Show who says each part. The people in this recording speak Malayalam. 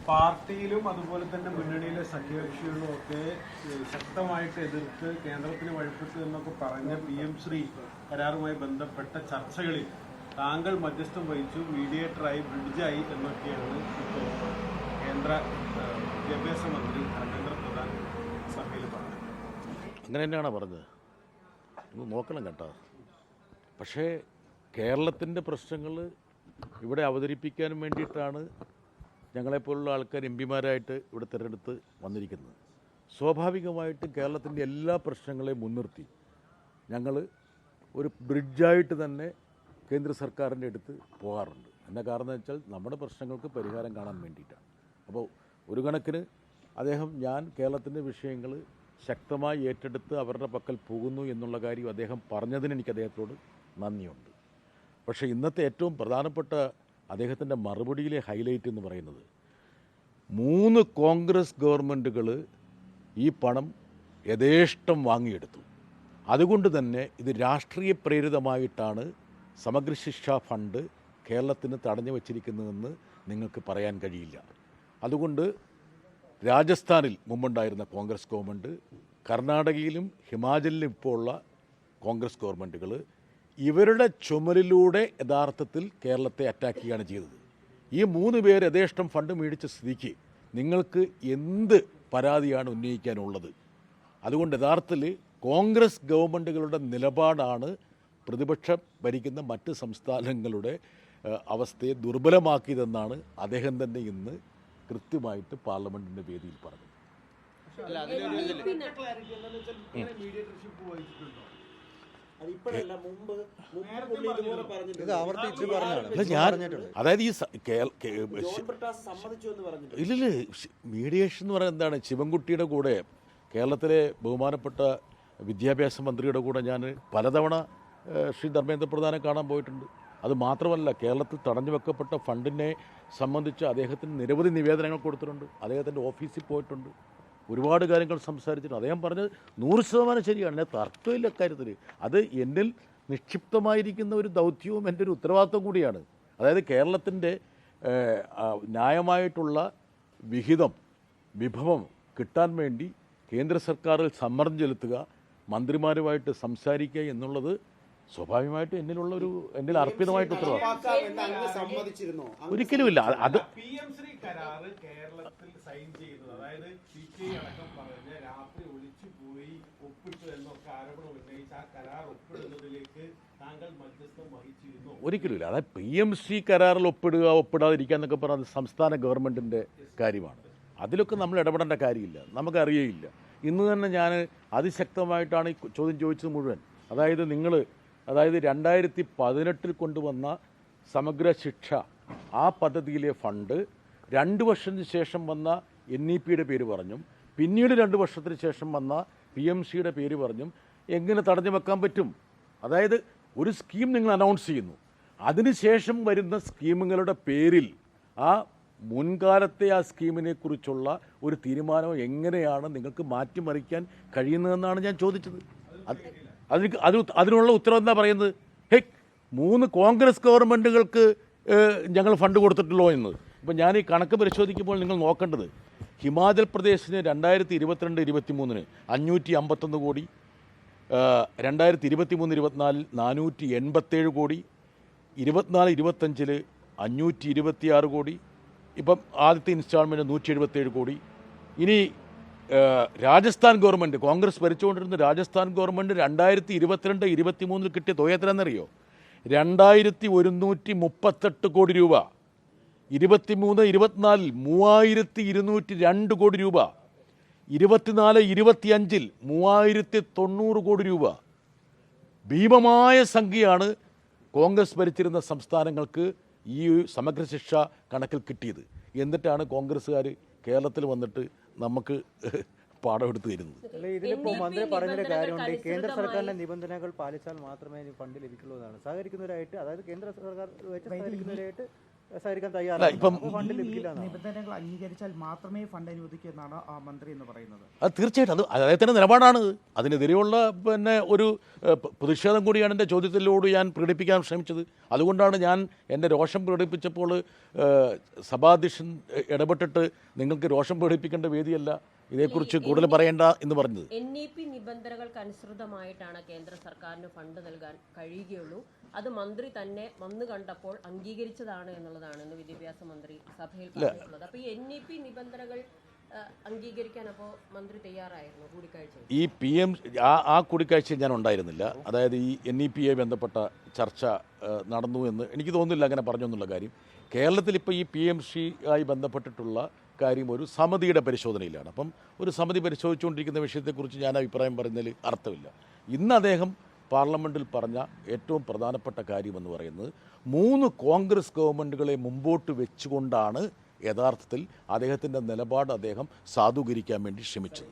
Speaker 1: പാർട്ടിയിലും അതുപോലെ തന്നെ മുന്നണിയിലെ സഖ്യകക്ഷികളും ഒക്കെ ശക്തമായിട്ട് എതിർത്ത് കേന്ദ്രത്തിന് വഴിപ്പെട്ടു എന്നൊക്കെ പറഞ്ഞ PM ശ്രീ കരാറുമായി ബന്ധപ്പെട്ട ചർച്ചകളിൽ താങ്കൾ മധ്യസ്ഥം വഹിച്ചു, മീഡിയേറ്ററായി, ബ്രിഡ്ജായി എന്നൊക്കെയാണ് ഇപ്പോൾ കേന്ദ്ര വിദ്യാഭ്യാസ മന്ത്രി ധർമ്മേന്ദ്ര പ്രധാൻ സഭയിൽ പറഞ്ഞത്.
Speaker 2: അങ്ങനെ തന്നെയാണ് പറഞ്ഞത്. ഒന്ന് നോക്കണം കേട്ടോ. പക്ഷേ കേരളത്തിൻ്റെ പ്രശ്നങ്ങൾ ഇവിടെ അവതരിപ്പിക്കാൻ വേണ്ടിയിട്ടാണ് ഞങ്ങളെപ്പോലുള്ള ആൾക്കാർ MP-മാരായിട്ട് ഇവിടെ തിരഞ്ഞെടുത്ത് വന്നിരിക്കുന്നത്. സ്വാഭാവികമായിട്ടും കേരളത്തിൻ്റെ എല്ലാ പ്രശ്നങ്ങളെയും മുൻനിർത്തി ഞങ്ങൾ ഒരു ബ്രിഡ്ജായിട്ട് തന്നെ കേന്ദ്ര സർക്കാരിൻ്റെ അടുത്ത് പോകാറുണ്ട്. എന്താ കാരണം എന്ന് വെച്ചാൽ നമ്മുടെ പ്രശ്നങ്ങൾക്ക് പരിഹാരം കാണാൻ വേണ്ടിയിട്ടാണ്. അപ്പോൾ ഒരു കണക്കിന് ഞാൻ കേരളത്തിൻ്റെ വിഷയങ്ങൾ ശക്തമായി ഏറ്റെടുത്ത് അവരുടെ പക്കൽ പോകുന്നു എന്നുള്ള കാര്യം അദ്ദേഹം പറഞ്ഞതിന് എനിക്ക് അദ്ദേഹത്തോട് നന്ദിയുണ്ട്. പക്ഷേ ഇന്നത്തെ ഏറ്റവും പ്രധാനപ്പെട്ട അദ്ദേഹത്തിൻ്റെ മറുപടിയിലെ ഹൈലൈറ്റ് എന്ന് പറയുന്നത് 3 കോൺഗ്രസ് ഗവൺമെൻറ്റുകൾ ഈ പണം യഥേഷ്ടം വാങ്ങിയെടുത്തു. അതുകൊണ്ട് തന്നെ ഇത് രാഷ്ട്രീയ പ്രേരിതമായിട്ടാണ് സമഗ്ര ശിക്ഷാ ഫണ്ട് കേരളത്തിന് തടഞ്ഞു വച്ചിരിക്കുന്നതെന്ന് നിങ്ങൾക്ക് പറയാൻ കഴിയില്ല. അതുകൊണ്ട് രാജസ്ഥാനിൽ മുമ്പുണ്ടായിരുന്ന കോൺഗ്രസ് ഗവൺമെൻറ്, കർണാടകയിലും ഹിമാചലിലും ഇപ്പോൾ ഉള്ള കോൺഗ്രസ് ഗവൺമെൻറ്റുകൾ ഇവരുടെ ചുമലിലൂടെ യഥാർത്ഥത്തിൽ കേരളത്തെ അറ്റാക്ക് ചെയ്യുകയാണ് ചെയ്തത്. ഈ 3 പേർ യഥേഷ്ടം ഫണ്ട് മേടിച്ച സ്ഥിതിക്ക് നിങ്ങൾക്ക് എന്ത് പരാതിയാണ് ഉന്നയിക്കാനുള്ളത്? അതുകൊണ്ട് യഥാർത്ഥത്തിൽ കോൺഗ്രസ് ഗവൺമെൻറ്റുകളുടെ നിലപാടാണ് പ്രതിപക്ഷം ഭരിക്കുന്ന മറ്റ് സംസ്ഥാനങ്ങളുടെ അവസ്ഥയെ ദുർബലമാക്കിയതെന്നാണ് അദ്ദേഹം തന്നെ ഇന്ന് കൃത്യമായിട്ട് പാർലമെൻറ്റിൻ്റെ വേദിയിൽ പറഞ്ഞത്. അതായത് ഇല്ലല്ലേ, മീഡിയേഷൻ എന്ന് പറയുന്നത് എന്താണ്? ശിവൻകുട്ടിയുടെ കൂടെ, കേരളത്തിലെ ബഹുമാനപ്പെട്ട വിദ്യാഭ്യാസ മന്ത്രിയുടെ കൂടെ ഞാൻ പലതവണ ശ്രീ ധർമ്മേന്ദ്ര പ്രധാനെ കാണാൻ പോയിട്ടുണ്ട്. അത് മാത്രമല്ല, കേരളത്തിൽ തടഞ്ഞു വെക്കപ്പെട്ട ഫണ്ടിനെ സംബന്ധിച്ച് അദ്ദേഹത്തിന് നിരവധി നിവേദനങ്ങൾ കൊടുത്തിട്ടുണ്ട്. അദ്ദേഹത്തിൻ്റെ ഓഫീസിൽ പോയിട്ടുണ്ട്, ഒരുപാട് കാര്യങ്ങൾ സംസാരിച്ചിട്ടുണ്ട്. അദ്ദേഹം പറഞ്ഞത് 100% ശരിയാണ്, ഞാൻ തർക്കമില്ല കാര്യത്തിൽ. അത് എന്നിൽ നിക്ഷിപ്തമായിരിക്കുന്ന ഒരു ദൗത്യവും എൻ്റെ ഒരു ഉത്തരവാദിത്വം കൂടിയാണ്. അതായത് കേരളത്തിൻ്റെ ന്യായമായിട്ടുള്ള വിഭവം കിട്ടാൻ വേണ്ടി കേന്ദ്ര സർക്കാരിൽ സമ്മർദ്ദം ചെലുത്തുക, മന്ത്രിമാരുമായിട്ട് സംസാരിക്കുക എന്നുള്ളത് സ്വാഭാവികമായിട്ടും എന്നിൽ അർപ്പിതമായിട്ട് ഉത്തരവാദിത്വം ഒരിക്കലുമില്ല. അത്
Speaker 1: PM ശ്രീ കരാറ് കേരളത്തിൽ സൈൻ ചെയ്യുന്നത്, അതായത് CPI അടക്കം പറഞ്ഞ രാത്രി ഒളിച്ചു പോയി ഒപ്പിട്ടു എന്നൊക്കെ ആരോപണം ഉന്നയിച്ച ആ കരാർ ഒപ്പിടുന്നതിലേക്ക് താങ്കൾ മധ്യസ്ഥം വഹിച്ചിരുന്നു?
Speaker 2: ഒരിക്കലുമില്ല. അതായത് PM ശ്രീ കരാറിൽ ഒപ്പിടാതിരിക്കുക എന്നൊക്കെ പറഞ്ഞത് സംസ്ഥാന ഗവൺമെൻറ്റിൻ്റെ കാര്യമാണ്. അതിലൊക്കെ നമ്മൾ ഇടപെടേണ്ട കാര്യമില്ല, നമുക്കറിയയില്ല. ഇന്ന് തന്നെ ഞാൻ അതിശക്തമായിട്ടാണ് ഈ ചോദ്യം ചോദിച്ചത് മുഴുവൻ. അതായത് 2018 കൊണ്ടുവന്ന സമഗ്ര ശിക്ഷ ആ പദ്ധതിയിലെ ഫണ്ട് 2 വർഷത്തിന് ശേഷം വന്ന NEP-യുടെ പേര് പറഞ്ഞും പിന്നീട് 2 വർഷത്തിന് ശേഷം വന്ന PMC-യുടെ പേര് പറഞ്ഞും എങ്ങനെ തടഞ്ഞു വെക്കാൻ പറ്റും? അതായത് ഒരു സ്കീം നിങ്ങൾ അനൗൺസ് ചെയ്യുന്നു, അതിനുശേഷം വരുന്ന സ്കീമുകളുടെ പേരിൽ ആ മുൻകാലത്തെ ആ സ്കീമിനെ കുറിച്ചുള്ള ഒരു തീരുമാനം എങ്ങനെയാണ് നിങ്ങൾക്ക് മാറ്റിമറിക്കാൻ കഴിയുന്നതെന്നാണ് ഞാൻ ചോദിച്ചത്. അതിനുള്ള ഉത്തരവ് എന്താ പറയുന്നത്? 3 കോൺഗ്രസ് ഗവൺമെൻറ്റുകൾക്ക് ഞങ്ങൾ ഫണ്ട് കൊടുത്തിട്ടുള്ളൂ എന്ന്. ഇപ്പം ഞാൻ ഈ കണക്ക് പരിശോധിക്കുമ്പോൾ നിങ്ങൾ നോക്കേണ്ടത്, ഹിമാചൽ പ്രദേശിന് 2022-23 551 കോടി, 2023-24 487 കോടി, 24-25 526 കോടി, ഇപ്പം ആദ്യത്തെ ഇൻസ്റ്റാൾമെൻറ്റ് 177 കോടി. ഇനി രാജസ്ഥാൻ ഗവൺമെൻറ്, കോൺഗ്രസ് ഭരിച്ചുകൊണ്ടിരുന്ന രാജസ്ഥാൻ ഗവൺമെൻറ് 2022-23 കിട്ടിയ തുക എത്രയെന്നറിയോ? 2138 കോടി രൂപ. 23-24 3202 കോടി രൂപ. 24-25 3090 കോടി രൂപ. ഭീമമായ സംഖ്യയാണ് കോൺഗ്രസ് ഭരിച്ചിരുന്ന സംസ്ഥാനങ്ങൾക്ക് ഈ സമഗ്ര ശിക്ഷ കണക്കിൽ കിട്ടിയത്. എന്നിട്ടാണ് കോൺഗ്രസ്സുകാർ കേരളത്തിൽ വന്നിട്ട് നമുക്ക് പാഠമെടുത്ത് തരുന്നത്.
Speaker 3: ഇതിലിപ്പോൾ മന്ത്രി പറഞ്ഞൊരു കാര്യമുണ്ട്, കേന്ദ്ര സർക്കാരിന്റെ നിബന്ധനകൾ പാലിച്ചാൽ മാത്രമേ ഫണ്ട് ലഭിക്കുള്ളൂ എന്നാണ്. സഹകരിക്കുന്നവരായിട്ട്, അതായത് കേന്ദ്ര സർക്കാർ സഹകരിക്കുന്നവരായിട്ട് സഹകരിക്കാൻ
Speaker 2: അല്ല,
Speaker 3: തയ്യാറാണ്.
Speaker 2: ഇപ്പം
Speaker 3: അപ്പോൾ ഫണ്ട് ലഭിക്കില്ല എന്നാണ്.
Speaker 4: നിബന്ധനകൾ അംഗീകരിച്ചാൽ മാത്രമേ ഫണ്ട് അനുവദിക്കൂ എന്നാണ് ആ മന്ത്രി എന്ന് പറയുന്നത്.
Speaker 2: അത് തീർച്ചയായിട്ടും അത് അദ്ദേഹത്തിൻ്റെ നിലപാടാണ്. അതിനെതിരെയുള്ള ഒരു പ്രതിഷേധം കൂടിയാണ് എൻ്റെ ചോദ്യത്തിലൂടെ ഞാൻ പ്രകടിപ്പിക്കാൻ ശ്രമിച്ചത്. അതുകൊണ്ടാണ് ഞാൻ എൻ്റെ രോഷം പ്രകടിപ്പിച്ചപ്പോൾ സഭാധ്യക്ഷൻ ഇടപെട്ടിട്ട് നിങ്ങൾക്ക് രോഷം പ്രകടിപ്പിക്കേണ്ട വേദിയല്ല, ഇതേക്കുറിച്ച് കൂടുതൽ പറയേണ്ട എന്ന് പറഞ്ഞത്.
Speaker 5: NEP നിബന്ധനകൾക്ക് അനുസൃതമായിട്ടാണ് കേന്ദ്ര സർക്കാരിന് ഫണ്ട് നൽകാൻ കഴിയുകയുള്ളൂ. അത് മന്ത്രി തന്നെ വന്നു കണ്ടപ്പോൾ അംഗീകരിച്ചതാണ് എന്നുള്ളതാണ് ഇന്ന് വിദ്യാഭ്യാസ മന്ത്രി സഭയിൽ പറഞ്ഞിട്ടുള്ളത്. അപ്പോൾ ഈ NEP നിബന്ധനകൾ അംഗീകരിക്കാൻ അപ്പോൾ മന്ത്രി തയ്യാറായിരുന്നു കൂടിക്കാഴ്ചയിൽ?
Speaker 2: ഈ ആ കൂടിക്കാഴ്ചയിൽ ഞാൻ ഉണ്ടായിരുന്നില്ല. അതായത് ഈ NEP ബന്ധപ്പെട്ട ചർച്ച നടന്നു എന്ന് എനിക്ക് തോന്നുന്നില്ല അങ്ങനെ പറഞ്ഞു എന്നുള്ള കാര്യം. കേരളത്തിൽ ഇപ്പോൾ ഈ PMC ആയി ബന്ധപ്പെട്ടിട്ടുള്ള കാര്യം ഒരു സമിതിയുടെ പരിശോധനയിലാണ്. അപ്പം ഒരു സമിതി പരിശോധിച്ചുകൊണ്ടിരിക്കുന്ന വിഷയത്തെക്കുറിച്ച് ഞാൻ അഭിപ്രായം പറയുന്നതിൽ അർത്ഥമില്ല. ഇന്ന് അദ്ദേഹം പാർലമെൻറ്റിൽ പറഞ്ഞ ഏറ്റവും പ്രധാനപ്പെട്ട കാര്യമെന്ന് പറയുന്നത് 3 കോൺഗ്രസ് ഗവൺമെൻറ്റുകളെ മുമ്പോട്ട് വെച്ചുകൊണ്ടാണ് യഥാർത്ഥത്തിൽ അദ്ദേഹത്തിൻ്റെ നിലപാട് അദ്ദേഹം സാധൂകരിക്കാൻ വേണ്ടി ശ്രമിച്ചത്.